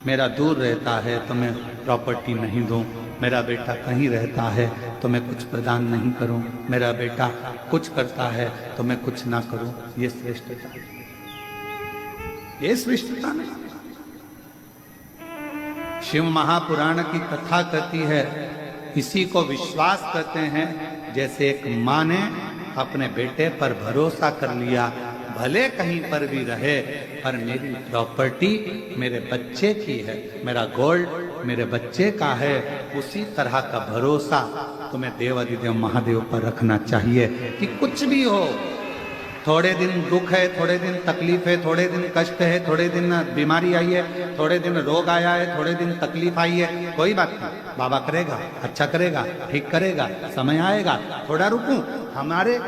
मेरा दूर रहता है तो मैं प्रॉपर्टी नहीं दूं, मेरा बेटा कहीं रहता है तो मैं कुछ प्रदान नहीं करूं, मेरा बेटा कुछ करता है तो मैं कुछ ना करूं। ये श्रेष्ठता, ये श्रेष्ठता नहीं। शिव महापुराण की कथा कहती है, इसी को विश्वास करते हैं जैसे एक माँ ने अपने बेटे पर भरोसा कर लिया, भले कहीं पर भी रहे पर मेरी प्रॉपर्टी मेरे बच्चे की है, मेरा गोल्ड मेरे बच्चे का है। उसी तरह का भरोसा तुम्हें देवाधिदेव महादेव पर रखना चाहिए कि कुछ भी हो, थोड़े दिन दुख है, थोड़े दिन तकलीफ है, थोड़े दिन कष्ट है, थोड़े दिन बीमारी आई है, थोड़े दिन रोग आया है, थोड़े दिन तकलीफ आई है, कोई बात नहीं, बाबा करेगा, अच्छा करेगा, ठीक करेगा, समय आएगा। थोड़ा रुकूं, हमारे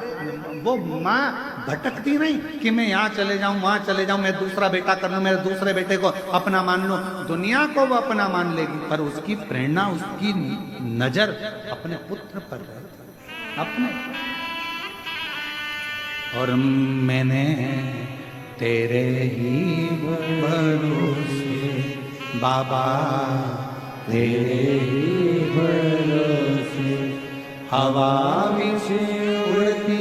वो माँ भटकती नहीं कि मैं यहाँ चले जाऊं, वहां चले जाऊं, मैं दूसरा बेटा कर लूं, मेरे दूसरे बेटे को अपना मान लूं। दुनिया को वो अपना मान लेगी पर उसकी प्रेरणा, उसकी नजर अपने पुत्र पर रहेगी, अपने। और मैंने तेरे ही भरोसे बाबा, तेरे ही भरोसे हवा विच उड़ती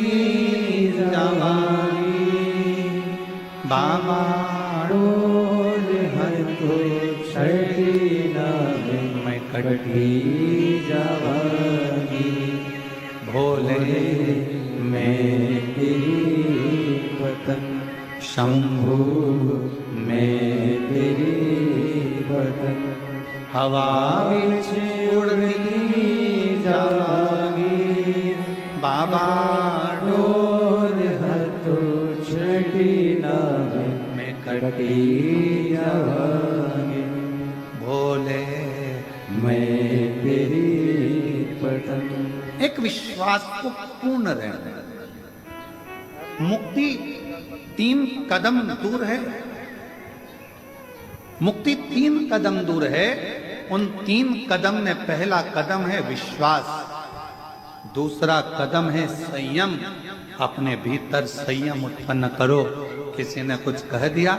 जावांगी बाबा, डोल हर तो छड़ी ना मैं कटी जावांगी। भोले मैं तेरी वतन, शंभू मैं तेरी वतन, हवा विच उड़ती जावांगी बाबा, डोल हर तो छड़ी ना मैं कटी जावांगी। भोले मैं तेरी वतन। एक विश्वास को पूर्ण रहना। मुक्ति 3 कदम दूर है, मुक्ति 3 कदम दूर है। उन 3 कदम में पहला कदम है विश्वास, दूसरा कदम है संयम। अपने भीतर संयम उत्पन्न करो। किसी ने कुछ कह दिया,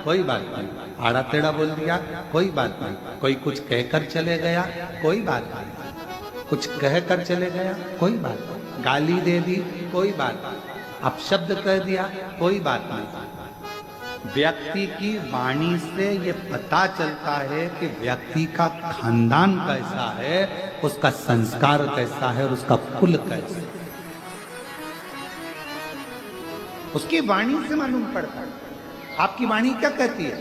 कोई बात नहीं, आड़ा टेढ़ा बोल दिया, कोई बात नहीं, कोई कुछ कहकर चले गया, कोई बात नहीं, कुछ कहकर चले गया, कोई बात नहीं, गाली दे दी, कोई बात नहीं, अपशब्द कह दिया, कोई बात नहीं। व्यक्ति की वाणी से ये पता चलता है कि व्यक्ति का खानदान कैसा है, उसका संस्कार कैसा है और उसका कुल कैसा है, उसकी वाणी से मालूम पड़ता है। आपकी वाणी क्या कहती है?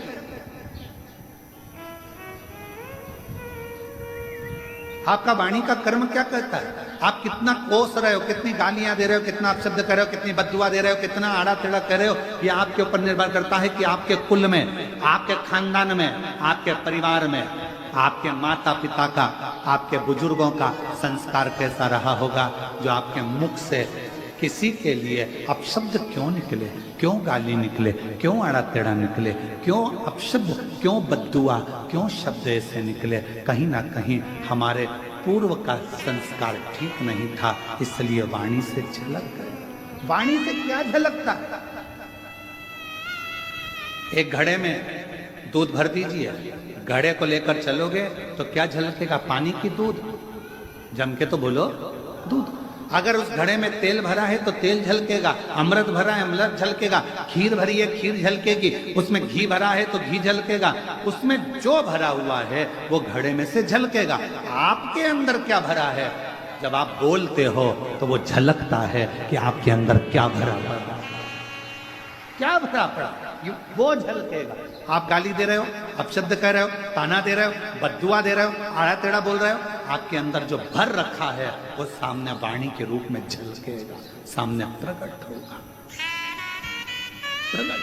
आपका वाणी का कर्म क्या कहता है? आप कितना कोस रहे हो, कितनी गालियां दे रहे हो, कितना अपशब्द कर रहे हो, कितनी बददुआ दे रहे हो, कितना आड़ा टेढ़ा कर रहे हो, ये आपके ऊपर निर्भर करता है कि आपके कुल में, आपके खानदान में, आपके परिवार में, आपके माता पिता का, आपके बुजुर्गों का संस्कार कैसा रहा होगा। जो आपके मुख से किसी के लिए अपशब्द क्यों निकले, क्यों गाली निकले, क्यों आड़ा टेढ़ा निकले, क्यों अपशब्द, क्यों बद्दुआ, क्यों शब्द ऐसे निकले, कहीं ना कहीं हमारे पूर्व का संस्कार ठीक नहीं था, इसलिए वाणी से झलक गए। वाणी से क्या झलकता? एक घड़े में दूध भर दीजिए, घड़े को लेकर चलोगे तो क्या झलकेगा? पानी की दूध, जम के तो बोलो दूध। अगर उस घड़े में तेल भरा है तो तेल झलकेगा, अमृत भरा है अमृत झलकेगा, खीर भरी है खीर झलकेगी, उसमें घी भरा है तो घी झलकेगा, उसमें जो भरा हुआ है वो घड़े में से झलकेगा। आपके अंदर क्या भरा है? जब आप बोलते हो तो वो झलकता है कि आपके अंदर क्या भरा पड़ा, क्या भरा पड़ा, वो झलकेगा। आप गाली दे रहे हो, अपशब्द कह रहे हो, ताना दे रहे हो, बद्दुआ दे रहे हो, आड़ा टेढ़ा बोल रहे हो, आपके अंदर जो भर रखा है वो सामने वाणी के रूप में झलकेगा, सामने प्रकट होगा, प्रकट।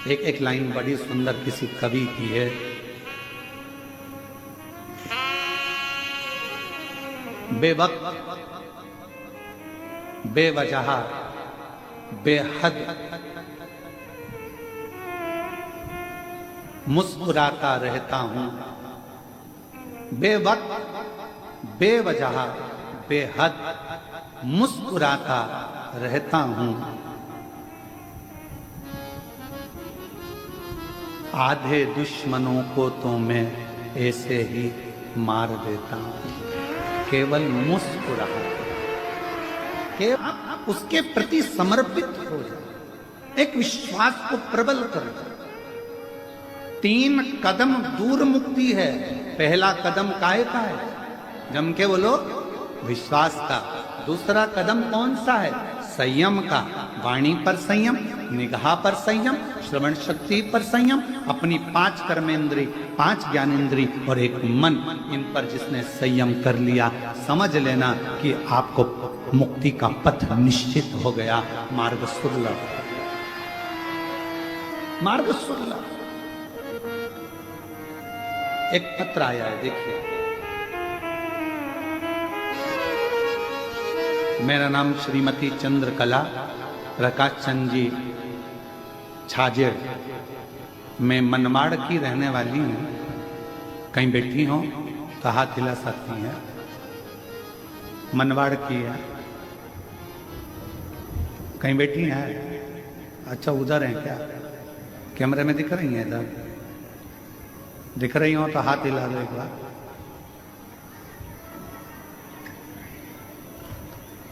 एक लाइन बड़ी सुंदर किसी कवि की है, बेवक्त बेवजह बेहद मुस्कुराता रहता हूं, बेवक्त बेवजह बेहद मुस्कुराता रहता हूं, आधे दुश्मनों को तो मैं ऐसे ही मार देता हूं। केवल मुस्कुरा के उसके प्रति समर्पित हो जाए, एक विश्वास को प्रबल कर दे। 3 कदम दूर मुक्ति है। पहला कदम काहे का है? जम के बोलो, विश्वास का। दूसरा कदम कौन सा है? संयम का। वाणी पर संयम, निगाह पर संयम, श्रवण शक्ति पर संयम, अपनी 5 कर्मेंद्री, 5 ज्ञानेंद्री और एक मन, इन पर जिसने संयम कर लिया, समझ लेना कि आपको मुक्ति का पथ निश्चित हो गया। मार्ग सुलभ, मार्ग सुलभ। एक पत्र आया है, देखिए। मेरा नाम श्रीमती चंद्रकला प्रकाश चंद जी छाजेड़, मैं मनमाड़ की रहने वाली हूँ। कहीं बैठी हो तो हाथ हिला सकती हैं। मनवाड़ की है। कहीं बैठी हैं? अच्छा, उधर हैं क्या? कैमरे में दिख रही हैं? इधर दिख रही हो तो हाथ हिला दो एक बार।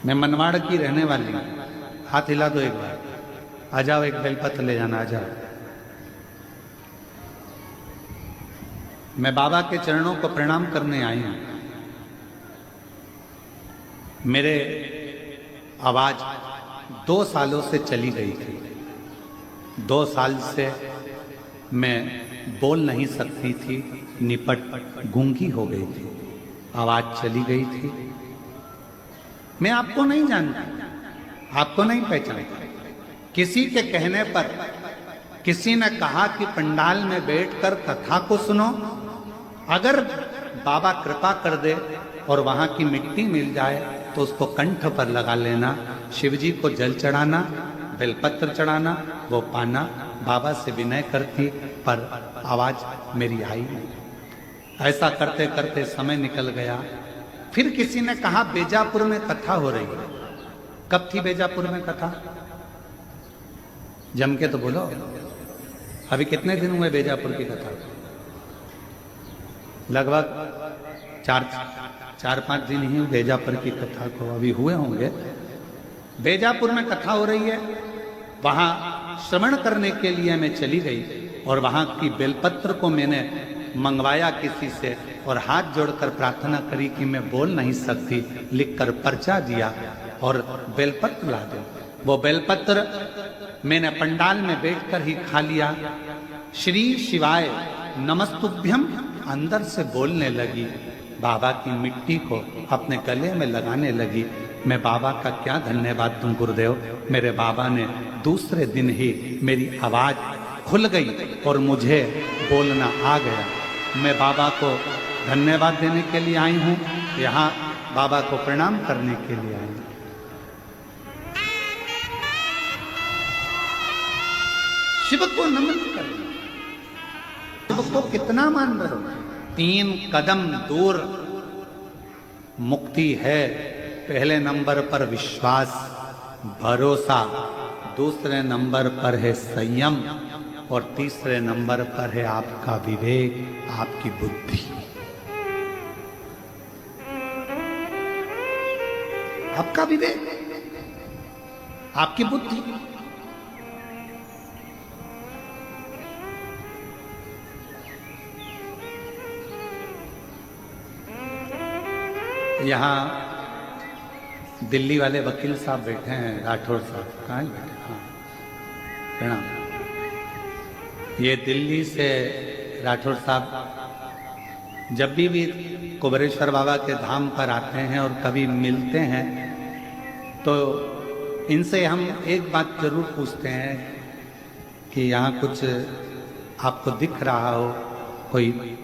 मैं मनवाड़ की रहने वाली हूं, हाथ हिला दो एक बार। आ जाओ, एक बेलपत्र ले जाना, आ जाओ। मैं बाबा के चरणों को प्रणाम करने आई हूं। मेरे आवाज 2 सालों से चली गई थी। 2 साल से मैं बोल नहीं सकती थी, निपट गूंगी हो गई थी, आवाज चली गई थी। मैं आपको नहीं जानती, आपको नहीं पहचानता। किसी के कहने पर किसी ने कहा कि पंडाल में बैठकर कथा को सुनो। अगर बाबा कृपा कर दे और वहां की मिट्टी मिल जाए तो उसको कंठ पर लगा लेना, शिव जी को जल चढ़ाना, बेलपत्र चढ़ाना, वो पाना। बाबा से विनय करती, पर आवाज मेरी आई नहीं। ऐसा करते करते समय निकल गया। फिर किसी ने कहा बेजापुर में कथा हो रही है। कब थी बेजापुर में कथा? जम के तो बोलो। अभी कितने दिन हुए बेजापुर की कथा? लगभग 4-5 दिन ही बेजापुर की कथा को अभी हुए होंगे। बेजापुर में कथा हो रही है, वहां श्रवण करने के लिए मैं चली गई और वहां की बेलपत्र को मैंने मंगवाया किसी से और हाथ जोड़कर प्रार्थना करी कि मैं बोल नहीं सकती, लिखकर पर्चा दिया और बेलपत्र ला दो। वो बेलपत्र मैंने पंडाल में बैठकर ही खा लिया। श्री शिवाय नमस्तुभ्यम अंदर से बोलने लगी। बाबा की मिट्टी को अपने गले में लगाने लगी। मैं बाबा का क्या धन्यवाद दूं गुरुदेव। मेरे बाबा ने दूसरे दिन ही मेरी आवाज खुल गई और मुझे बोलना आ गया। मैं बाबा को धन्यवाद देने के लिए आई हूं, यहाँ बाबा को प्रणाम करने के लिए आई हूं। शिव को नमन कर, शिव को कितना मान रहे हो? 3 कदम दूर मुक्ति है। पहले नंबर पर विश्वास, भरोसा, दूसरे नंबर पर है संयम और तीसरे नंबर पर है आपका विवेक, आपकी बुद्धि। आपका विवेक, आपकी बुद्धि। यहाँ दिल्ली वाले वकील साहब बैठे हैं, राठौर साहब। कहाँ बैठे? हाँ, प्रणाम। ये दिल्ली से राठौर साहब जब भी कुबेरेश्वर बाबा के धाम पर आते हैं और कभी मिलते हैं तो इनसे हम एक बात जरूर पूछते हैं कि यहाँ कुछ आपको दिख रहा हो, कोई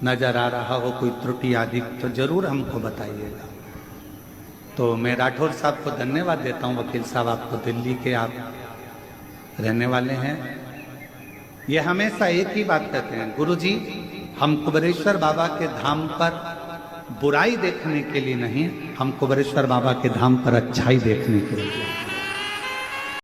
नजर आ रहा हो, कोई त्रुटि आदि, तो जरूर हमको बताइएगा। तो मैं राठौर साहब को धन्यवाद देता हूँ। वकील साहब, आपको दिल्ली के आप रहने वाले हैं। ये हमेशा एक ही बात कहते हैं, गुरुजी हम कुबेरेश्वर बाबा के धाम पर बुराई देखने के लिए नहीं, हम कुबेरेश्वर बाबा के धाम पर अच्छाई देखने के लिए।